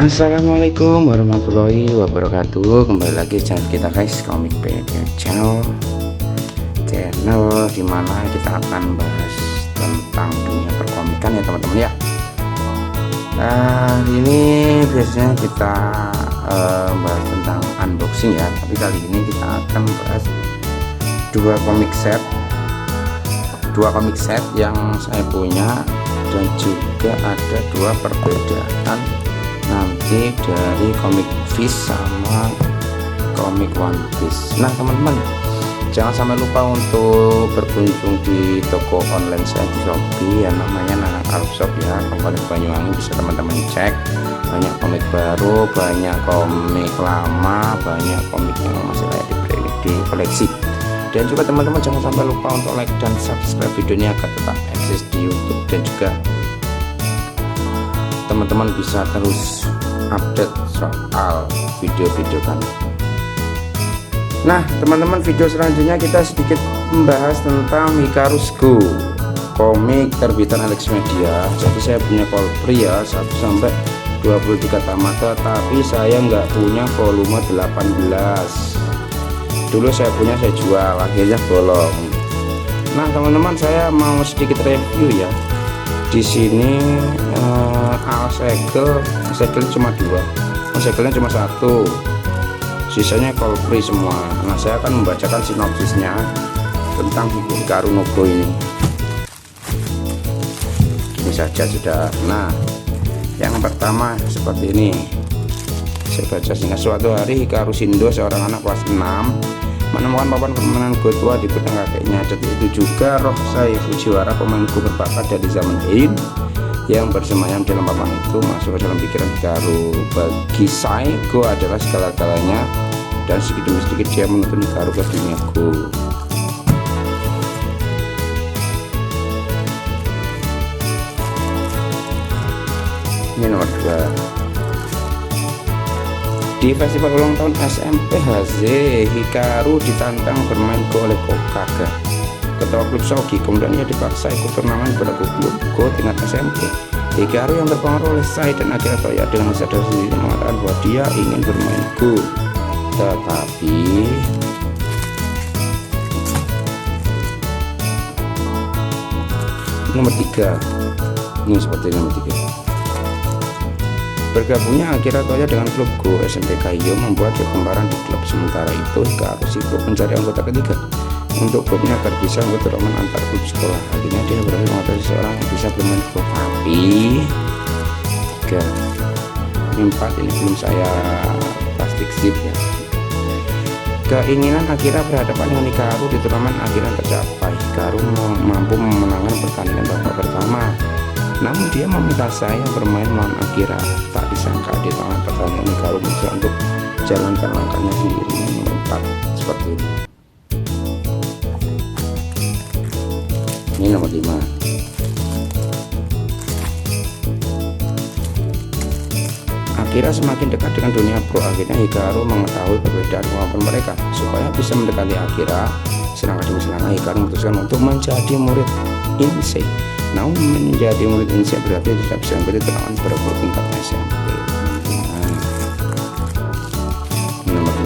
Assalamualaikum warahmatullahi wabarakatuh. Kembali lagi channel kita guys, Komik PD Channel dimana kita akan bahas tentang dunia perkomikan ya teman-teman ya. Nah ini biasanya kita bahas tentang unboxing ya, tapi kali ini kita akan bahas dua komik set yang saya punya, dan juga ada dua perbedaan nanti dari komik Fish sama komik One Piece. Nah teman-teman, jangan sampai lupa untuk berkunjung di toko online saya di Shopee yang namanya Nanang Art Shop ya, Kabupaten Banyuwangi. Bisa teman-teman cek, banyak komik baru, banyak komik lama, banyak komik yang masih layak di koleksi. Dan juga teman-teman jangan sampai lupa untuk like dan subscribe videonya agar tetap eksis di YouTube, dan juga teman-teman bisa terus update soal video-video kami. Nah teman-teman, video selanjutnya kita sedikit membahas tentang Hikaru's Go, komik terbitan Alex Media. Jadi saya punya Kolpri ya 1 sampai 23 tamat, tapi saya nggak punya volume 18. Dulu saya punya, saya jual, akhirnya bolong. Nah teman-teman, saya mau sedikit review ya. Di sini segel cuma 2, segelnya cuma 1, sisanya Kolpri semua. Nah saya akan membacakan sinopsisnya tentang Hikaru no Go ini saja sudah. Nah yang pertama seperti ini, saya baca singkat. Suatu hari Hikaru Shindo, seorang anak kelas 6, menemukan papan permainan Go tua di gudang kakeknya. Detik itu juga roh Sai Fujiwara, pemain Go berbakat dari zaman Heian yang bersemayam dalam papan itu masuk ke dalam pikiran Hikaru. Bagi Sai, Go adalah segala-galanya, dan sedikit demi sedikit dia menuntun Hikaru ke dunia Go. Ini nomor 2. Di festival ulang tahun SMP HZ, Hikaru ditantang bermain Go oleh Kokage, ketua klub Shogi. Kemudian ia dipaksa ikut turnamen beberapa klub Go tingkat SMP. Hikaru yang terpengaruh oleh Sai dan Akira Toya dengan sadar sendiri mengatakan bahwa dia ingin bermain Go, tetapi nomor 3 ini seperti nomor 3. Bergabungnya Akira Toya dengan klub Go SMP Kaiyo membuat kegemaran di klub. Sementara itu Hikaru sibuk mencari anggota ketiga untuk klubnya agar bisa ikut turnamen antar klub sekolah. Akhirnya dia berhasil mengatasi seorang yang bisa bermain Go. Tapi 4 ini belum saya plastik zip ya. Keinginan Akira berhadapan dengan Hikaru di turnamen akhirnya tercapai. Hikaru mampu memenangkan pertandingan babak pertama, namun dia meminta saya bermain melawan Akira. Tak disangka di tengah pertandingan Hikaru bisa untuk jalankan langkahnya sendiri. Nomor 4 seperti ini. Ini nomor 5. Akira semakin dekat dengan dunia pro. Akhirnya Hikaru mengetahui perbedaan kemampuan mereka. Supaya bisa mendekati Akira, selangkah demi selangkah Hikaru memutuskan untuk menjadi murid Insei. Namun menjadi murid Insei berarti tidak bisa mengikuti turnamen berebut tingkat SMP. Nomor 6.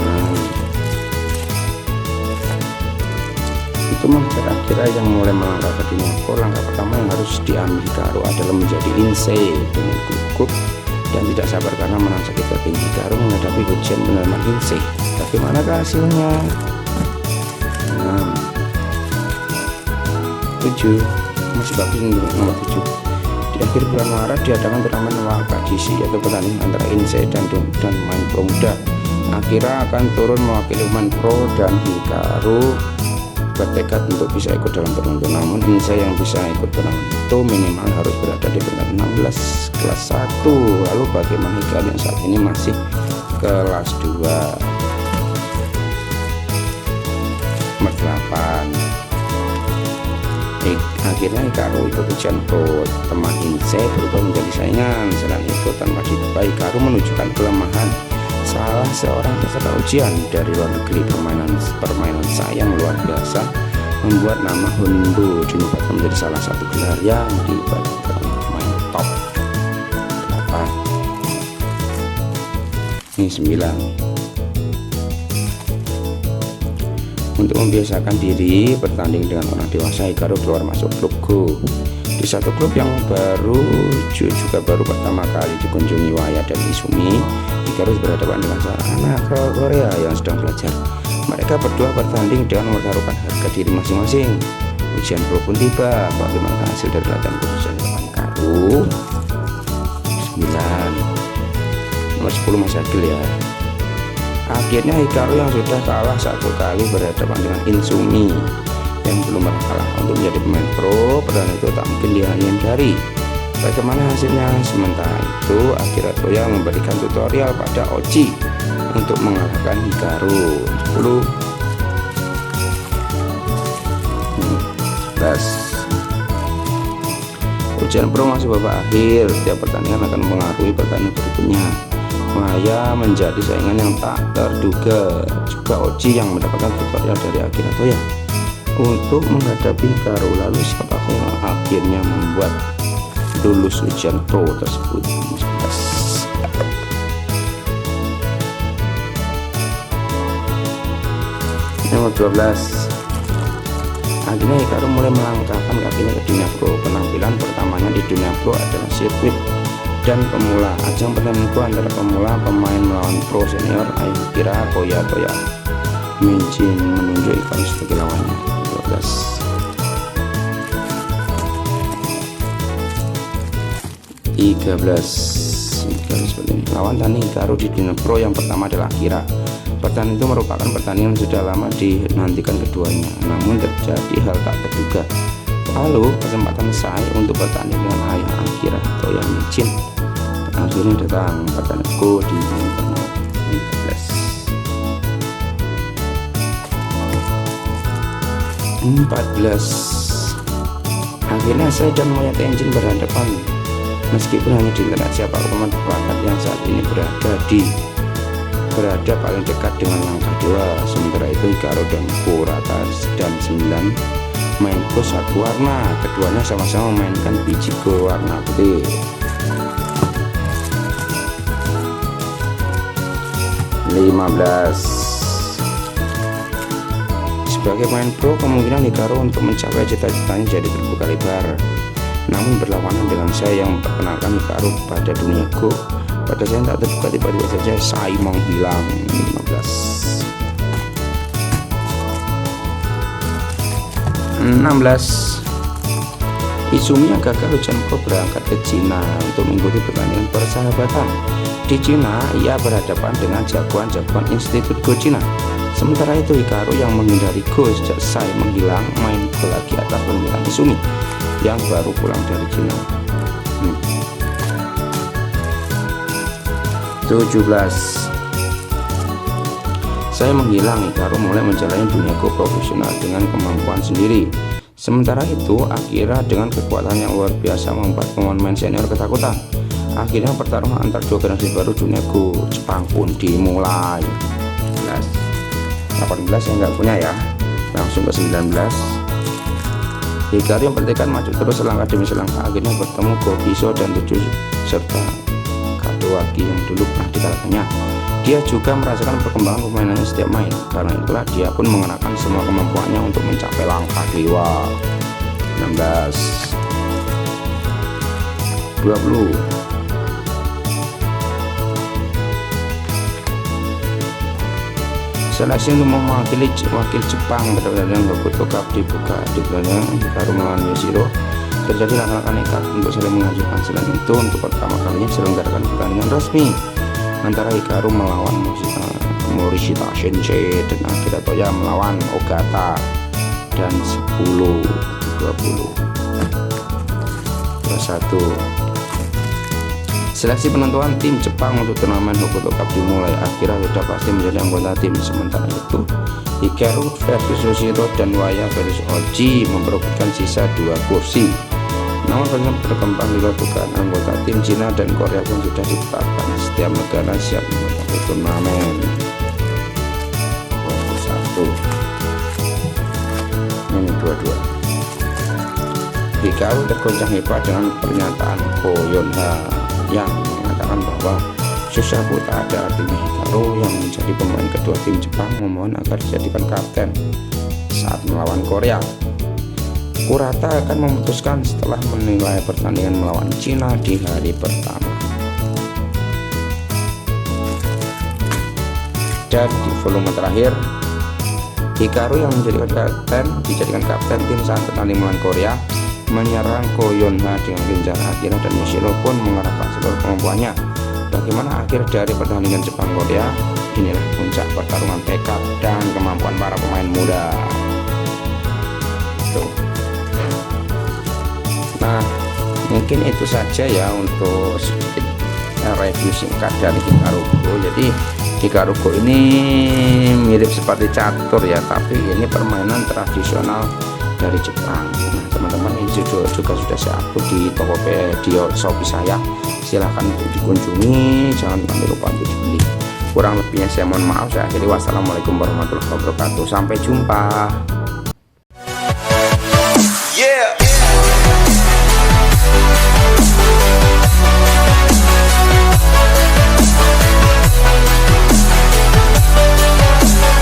Itu membuat Akira yang mulai melangkah ke dunia pro. Langkah pertama yang harus diambil Hikaru adalah menjadi Insei dengan gugup dan tidak sabar karena menang sakit hati. Hikaru menghadapi ujian penerimaan Insei. Tapi manakah hasilnya? 7 masih bagus untuk nomor 7. Di akhir bulan Maret diadakan turnamen Wakajisi, yaitu pertandingan antara Insei dan pemain pro muda. Akira akan turun mewakili pemain pro dan Hikaru bertekad untuk bisa ikut dalam turnamen. Namun Insei yang bisa ikut turnamen itu minimal harus berada di peringkat 16 kelas 1. Lalu bagaimana Hikaru yang saat ini masih kelas 2? Nomor 8. Akhirnya Hikaru ikut ujian pro. Teman Insei berubah menjadi saingan. Selain itu, tanpa diduga Hikaru menunjukkan kelemahan salah seorang peserta ujian dari luar negeri. Permainan sayang luar biasa membuat nama Hondo dinobatkan menjadi salah satu gelar yang diberikan pemain top 8. Ini 9. Untuk membiasakan diri bertanding dengan orang dewasa, Hikaru keluar masuk klub Go. Di satu klub yang juga baru pertama kali dikunjungi Waya dan Izumi, Hikaru berhadapan dengan seorang anak Korea yang sedang belajar. Mereka berdua bertanding dengan mempertaruhkan harga diri masing-masing. Ujian pro pun tiba. Bagaimana hasil dari latihan khusus Hikaru? 9. Nomor 10 Mas Agil ya. Akhirnya Hikaru yang sudah kalah 1 kali berhadapan dengan Insumi yang belum pernah kalah. Untuk menjadi pemain pro, pertandingan itu tak mungkin dihindari. Bagaimana hasilnya? Sementara itu Akira Toya memberikan tutorial pada Oji untuk mengalahkan Hikaru. 10. 11. Ujian pro masih babak akhir. Setiap pertandingan akan mengaruhi pertandingan berikutnya. Maya menjadi saingan yang tak terduga. Juga Oji yang mendapatkan tutorial dari Akira Toya untuk menghadapi Hikaru. Lalu siapakah yang akhirnya membuat lulus ujian pro tersebut? Nomor 12. Akhirnya Hikaru mulai melangkahkan kakinya ke dunia pro. Penampilan pertamanya di dunia pro adalah sirkuit dan pemula. Ajang pertandingan antara pemula pemain melawan pro senior. Akira Toya Meijin menunjuk Hikaru sebagai lawannya. 13. Lawan tanding Hikaru di dunia pro yang pertama adalah Akira. Pertandingan itu merupakan pertandingan yang sudah lama dinantikan keduanya, namun terjadi hal tak terduga. Lalu kesempatan saya untuk bertanding dengan ayah Akira Toya Meijin akhirnya datang. Pertandinganku di internal 14. Akhirnya saya dan Monyet Engine berhadapan. Meskipun hanya di internet, siapa pemain bakat yang saat ini berada paling dekat dengan langkah dewa. Sementara itu Hikaru dan Kurata dan 9 main Go satu warna. Keduanya sama-sama memainkan biji Go warna putih. 15. Sebagai pemain pro, kemungkinan Hikaru untuk mencapai cita-citanya jadi terbuka lebar. Namun berlawanan dengan saya yang memperkenalkan Hikaru pada dunia Go, pada saya tak terbuka, tiba-tiba saja saya menghilang. 16. Izumi yang gagal ujian pro berangkat ke Cina untuk mengikuti pertandingan persahabatan. Di Cina, ia berhadapan dengan jagoan-jagoan Institut Go Cina. Sementara itu Hikaru yang menghindari Go sejak saya menghilang main Go lagi atas permintaan Izumi yang baru pulang dari Cina. 17. Saya menghilang. Hikaru mulai menjalani dunia Go profesional dengan kemampuan sendiri. Sementara itu Akira dengan kekuatan yang luar biasa membuat pemain senior ketakutan. Akhirnya pertarungan antar dua generasi baru dunia Go Jepang pun dimulai. 18 yang nggak punya ya, langsung ke 19. Hikaru yang bertekad maju terus selangkah demi selangkah, akhirnya bertemu Gogiso dan 7 serta Kadoaki yang dulu pernah dikalahkannya. Dia juga merasakan perkembangan permainannya setiap main. Karena itulah dia pun mengenakan semua kemampuannya untuk mencapai langkah dewa. 16. 20. Seleksi untuk mewakili wakil Jepang pada pertandingan Hokuto Cup dibuka di pertandingan Hikaru melawan Yoshiro. Terjadi langkah nekat untuk saling mengajukan. Selain itu, untuk pertama kalinya diselenggarakan pertandingan resmi antara Hikaru melawan Morishita Sensei dan Akira Toya melawan Ogata. Dan 10, 20, 21. Seleksi penentuan tim Jepang untuk turnamen Hokuto Cup dimulai. Akira sudah pasti menjadi anggota tim. Sementara itu Hikaru versus Yoshiro dan Waya versus Oji memperebutkan sisa 2 kursi. Namun banyak berkembang di luar dugaan, anggota tim Cina dan Korea pun sudah ditetapkan. Setiap negara siap menghadapi turnamen. 21. Ini 22. Hikaru tergoncang hebat dengan pernyataan Ko Yonha yang mengatakan bahwa Susah pun tak ada artinya. Hikaru yang menjadi pemain kedua tim Jepang memohon agar dijadikan kapten saat melawan Korea. Kurata akan memutuskan setelah menilai pertandingan melawan Cina di hari pertama. Dan di volume terakhir, Hikaru yang dijadikan kapten tim saat pertandingan melawan Korea menyerang Ko Yonha dengan gencar. Akhirnya dan Michiro pun mengerahkan seluruh kemampuannya. Bagaimana akhir dari pertandingan Jepang Korea? Inilah puncak pertarungan tekad dan kemampuan para pemain muda. Tuh. Nah, mungkin itu saja ya untuk sedikit review singkat dari Hikaru Go. Jadi Hikaru Go ini mirip seperti catur ya, tapi ini permainan tradisional dari Jepang. Nah, teman-teman, ini juga sudah saya upload di Tokopedia Shopee saya. Silahkan untuk dikunjungi, jangan lupa untuk dibeli. Kurang lebihnya saya mohon maaf. Saya akhiri, wassalamualaikum warahmatullahi wabarakatuh. Sampai jumpa.